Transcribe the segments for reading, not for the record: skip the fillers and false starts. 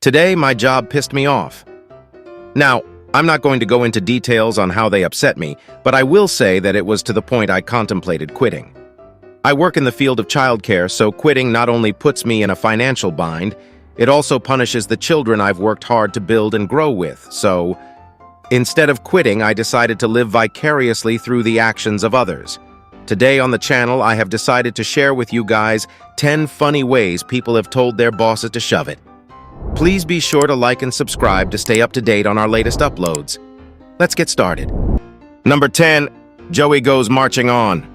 Today, my job pissed me off. Now, I'm not going to go into details on how they upset me, but I will say that it was to the point I contemplated quitting. I work in the field of childcare, so quitting not only puts me in a financial bind, it also punishes the children I've worked hard to build and grow with. So, instead of quitting, I decided to live vicariously through the actions of others. Today on the channel, I have decided to share with you guys 10 funny ways people have told their bosses to shove it. Please be sure to like and subscribe to stay up to date on our latest uploads. Let's get started. Number 10, Joey goes marching on.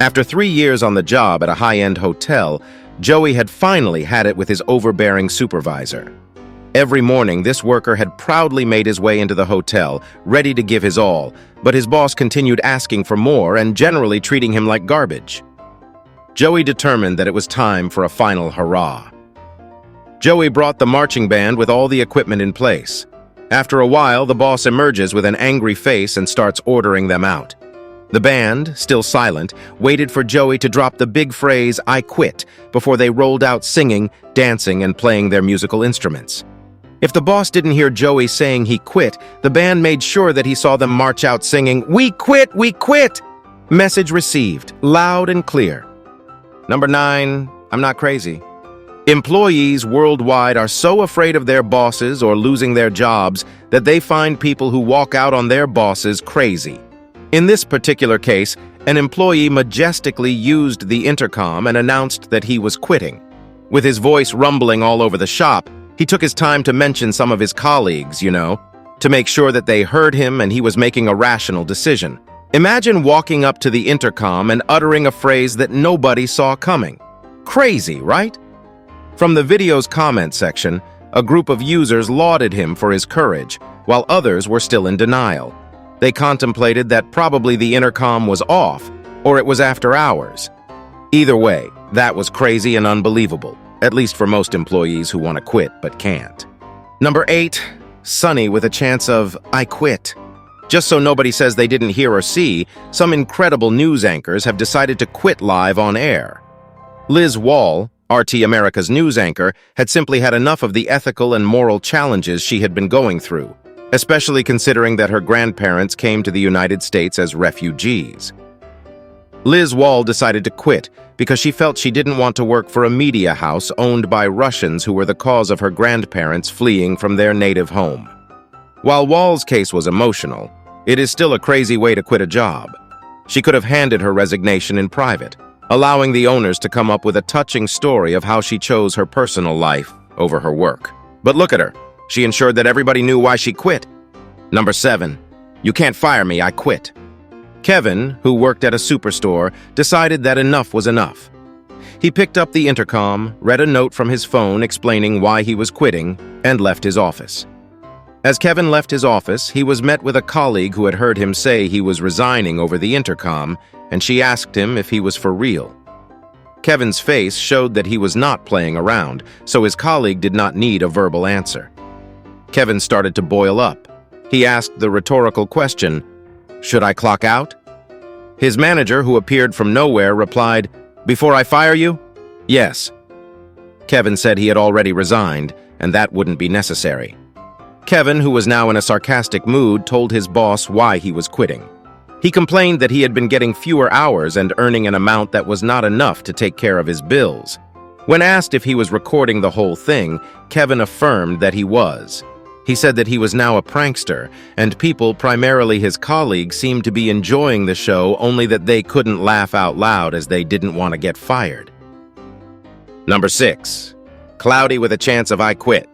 After 3 years on the job at a high-end hotel, Joey had finally had it with his overbearing supervisor. Every morning, this worker had proudly made his way into the hotel, ready to give his all, but his boss continued asking for more and generally treating him like garbage. Joey determined that it was time for a final hurrah. Joey brought the marching band with all the equipment in place. After a while, the boss emerges with an angry face and starts ordering them out. The band, still silent, waited for Joey to drop the big phrase, "I quit," before they rolled out singing, dancing, and playing their musical instruments. If the boss didn't hear Joey saying he quit, the band made sure that he saw them march out singing, "We quit, we quit!" Message received, loud and clear. Number 9, I'm not crazy. Employees worldwide are so afraid of their bosses or losing their jobs that they find people who walk out on their bosses crazy. In this particular case, an employee majestically used the intercom and announced that he was quitting. With his voice rumbling all over the shop, he took his time to mention some of his colleagues, to make sure that they heard him and he was making a rational decision. Imagine walking up to the intercom and uttering a phrase that nobody saw coming. Crazy, right? From the video's comment section, a group of users lauded him for his courage, while others were still in denial. They contemplated that probably the intercom was off, or it was after hours. Either way, that was crazy and unbelievable, at least for most employees who want to quit but can't. Number 8, Sunny with a chance of, "I quit." Just so nobody says they didn't hear or see, some incredible news anchors have decided to quit live on air. Liz Wall, RT America's news anchor, had simply had enough of the ethical and moral challenges she had been going through, especially considering that her grandparents came to the United States as refugees. Liz Wall decided to quit because she felt she didn't want to work for a media house owned by Russians who were the cause of her grandparents fleeing from their native home. While Wall's case was emotional, it is still a crazy way to quit a job. She could have handed her resignation in private, allowing the owners to come up with a touching story of how she chose her personal life over her work. But look at her. She ensured that everybody knew why she quit. Number 7, you can't fire me, I quit. Kevin, who worked at a superstore, decided that enough was enough. He picked up the intercom, read a note from his phone explaining why he was quitting, and left his office. As Kevin left his office, he was met with a colleague who had heard him say he was resigning over the intercom, and she asked him if he was for real. Kevin's face showed that he was not playing around, so his colleague did not need a verbal answer. Kevin started to boil up. He asked the rhetorical question, "Should I clock out?" His manager, who appeared from nowhere, replied, "Before I fire you?" "Yes." Kevin said he had already resigned, and that wouldn't be necessary. Kevin, who was now in a sarcastic mood, told his boss why he was quitting. He complained that he had been getting fewer hours and earning an amount that was not enough to take care of his bills. When asked if he was recording the whole thing, Kevin affirmed that he was. He said that he was now a prankster, and people, primarily his colleagues, seemed to be enjoying the show, only that they couldn't laugh out loud as they didn't want to get fired. Number 6, cloudy with a chance of, "I quit."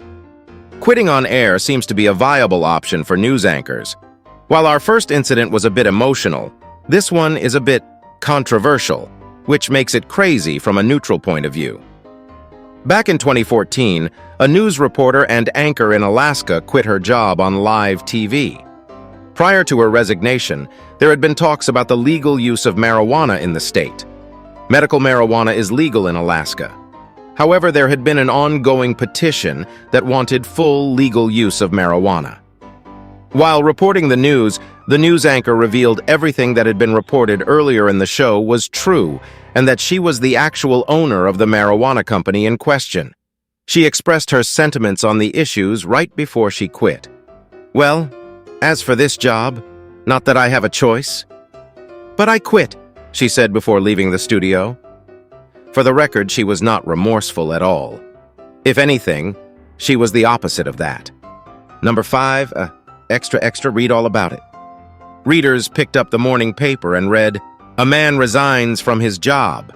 Quitting on air seems to be a viable option for news anchors. While our first incident was a bit emotional, this one is a bit controversial, which makes it crazy from a neutral point of view. Back in 2014, a news reporter and anchor in Alaska quit her job on live TV. Prior to her resignation, there had been talks about the legal use of marijuana in the state. Medical marijuana is legal in Alaska. However, there had been an ongoing petition that wanted full legal use of marijuana. While reporting the news anchor revealed everything that had been reported earlier in the show was true, and that she was the actual owner of the marijuana company in question. She expressed her sentiments on the issues right before she quit. "Well, as for this job, not that I have a choice, but I quit," she said before leaving the studio. For the record, she was not remorseful at all. If anything, she was the opposite of that. Number 5, extra, read all about it. Readers picked up the morning paper and read, "A man resigns from his job."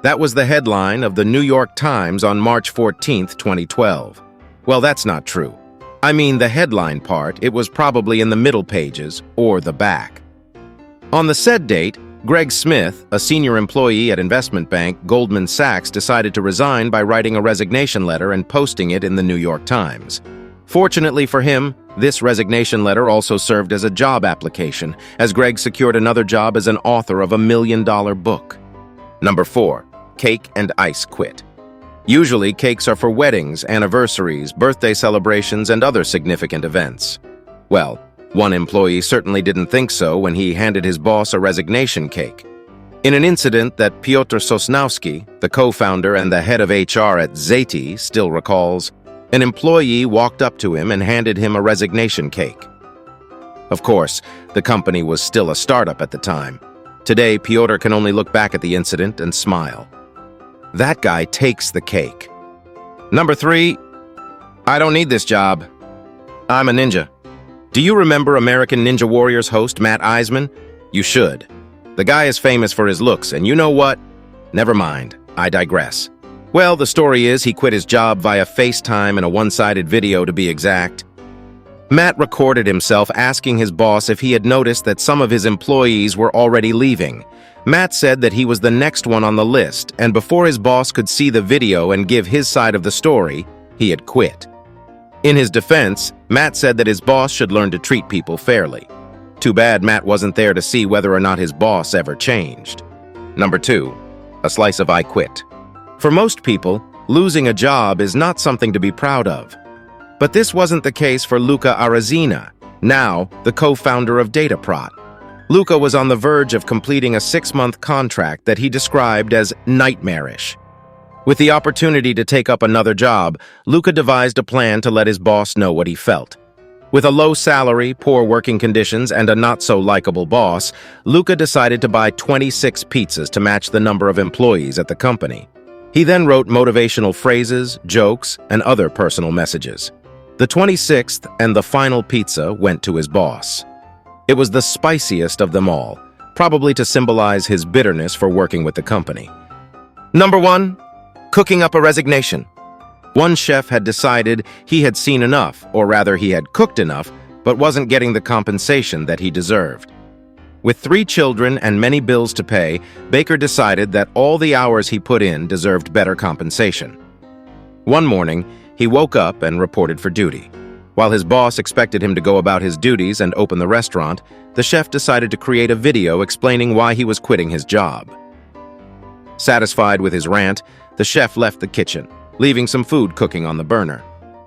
That was the headline of the New York Times on March 14th, 2012. Well, that's not true. I mean, the headline part, it was probably in the middle pages or the back. On the said date, Greg Smith, a senior employee at investment bank Goldman Sachs, decided to resign by writing a resignation letter and posting it in the New York Times. Fortunately for him, this resignation letter also served as a job application, as Greg secured another job as an author of a $1 million book. Number 4, cake and ice quit. Usually, cakes are for weddings, anniversaries, birthday celebrations, and other significant events. Well, one employee certainly didn't think so when he handed his boss a resignation cake. In an incident that Piotr Sosnowski, the co-founder and the head of HR at Zeti, still recalls, an employee walked up to him and handed him a resignation cake. Of course, the company was still a startup at the time. Today, Piotr can only look back at the incident and smile. That guy takes the cake. Number 3, I don't need this job. I'm a ninja. Do you remember American Ninja Warriors host Matt Eisman? You should. The guy is famous for his looks, and you know what? Never mind, I digress. Well, the story is he quit his job via FaceTime in a one-sided video to be exact. Matt recorded himself asking his boss if he had noticed that some of his employees were already leaving. Matt said that he was the next one on the list, and before his boss could see the video and give his side of the story, he had quit. In his defense, Matt said that his boss should learn to treat people fairly. Too bad Matt wasn't there to see whether or not his boss ever changed. Number 2, a slice of I quit. For most people, losing a job is not something to be proud of. But this wasn't the case for Luca Arazina, now the co-founder of Dataprot. Luca was on the verge of completing a 6-month contract that he described as nightmarish. With the opportunity to take up another job, Luca devised a plan to let his boss know what he felt. With a low salary, poor working conditions, and a not-so-likable boss, Luca decided to buy 26 pizzas to match the number of employees at the company. He then wrote motivational phrases, jokes, and other personal messages. The 26th and the final pizza went to his boss. It was the spiciest of them all, probably to symbolize his bitterness for working with the company. Number 1, cooking up a resignation. One chef had decided he had seen enough, or rather he had cooked enough, but wasn't getting the compensation that he deserved. With 3 children and many bills to pay, Baker decided that all the hours he put in deserved better compensation. One morning, he woke up and reported for duty. While his boss expected him to go about his duties and open the restaurant, the chef decided to create a video explaining why he was quitting his job. Satisfied with his rant, the chef left the kitchen, leaving some food cooking on the burner.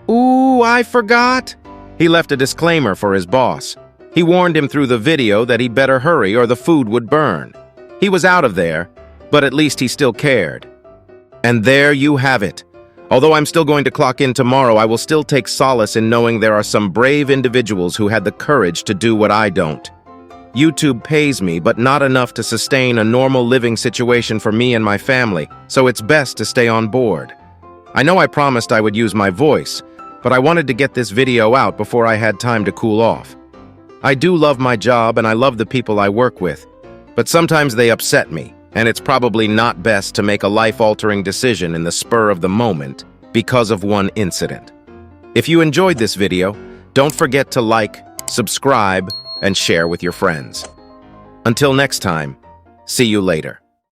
"Ooh, I forgot!" He left a disclaimer for his boss. He warned him through the video that he better hurry or the food would burn. He was out of there, but at least he still cared. And there you have it. Although I'm still going to clock in tomorrow, I will still take solace in knowing there are some brave individuals who had the courage to do what I don't. YouTube pays me, but not enough to sustain a normal living situation for me and my family, so it's best to stay on board. I know I promised I would use my voice, but I wanted to get this video out before I had time to cool off. I do love my job and I love the people I work with, but sometimes they upset me, and it's probably not best to make a life-altering decision in the spur of the moment because of one incident. If you enjoyed this video, don't forget to like, subscribe, and share with your friends. Until next time, see you later.